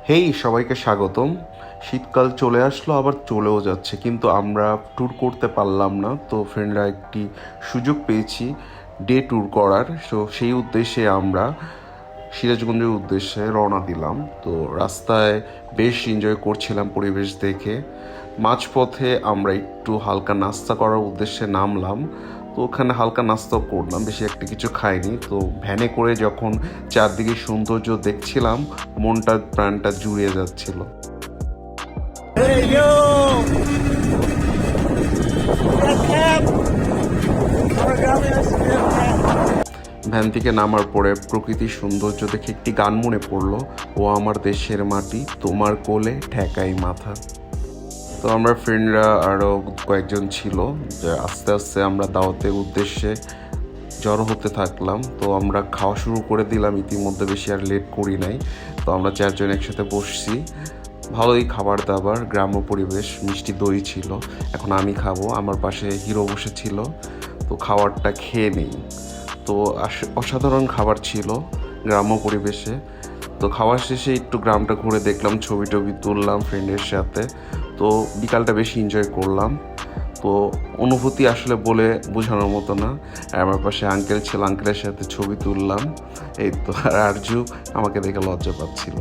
হেই, সবাইকে স্বাগতম। শীতকাল চলে আসলো, আবার চলেও যাচ্ছে, কিন্তু আমরা ট্যুর করতে পারলাম না। তো ফ্রেন্ডরা একটি সুযোগ পেয়েছি ডে ট্যুর করার। তো সেই উদ্দেশ্যে আমরা সিরাজগঞ্জের উদ্দেশ্যে রওনা দিলাম। তো রাস্তায় বেশ এনজয় করছিলাম পরিবেশ দেখে। মাঝপথে আমরা একটু হালকা নাস্তা করার উদ্দেশ্যে নামলাম। তো ওখানে হালকা নাস্তাও করলাম, বেশি একটা কিছু খাইনি। তো ভ্যানে করে যখন চারদিকে সৌন্দর্য দেখছিলাম, মনটা প্রাণটা জুড়িয়ে যাচ্ছিল। Hey yo! Red cap! Origami is red cap. Van থেকে নামার পরে প্রকৃতির সৌন্দর্য দেখে একটি গান মনে পড়লো, ও আমার দেশের মাটি, তোমার কোলে ঠেকাই মাথা। তো আমরা ফ্রেন্ডরা আরও কয়েকজন ছিল, যে আস্তে আস্তে আমরা দাওয়াতের উদ্দেশ্যে জড়ো হতে থাকলাম। তো আমরা খাওয়া শুরু করে দিলাম, ইতিমধ্যে বেশি আর লেট করি নাই। তো আমরা চারজন একসাথে বসছি। ভালোই খাবার দাবার, গ্রাম্য পরিবেশ, মিষ্টি দই ছিল। এখন আমি খাবো, আমার পাশে হিরো বসেছিল। তো খাবারটা খেয়ে নিই। তো অসাধারণ খাবার ছিল গ্রাম্য পরিবেশে। তো খাওয়ার শেষে একটু গ্রামটা ঘুরে দেখলাম, ছবি টবি তুললাম ফ্রেন্ডের সাথে। তো বিকালটা বেশি এনজয় করলাম। তো অনুভূতি আসলে বলে বোঝানোর মতো না। আর আমার পাশে আঙ্কেল ছিল, আঙ্কেলের সাথে ছবি তুললাম। এই তো, আর আরজু আমাকে দেখে লজ্জা পাচ্ছিল।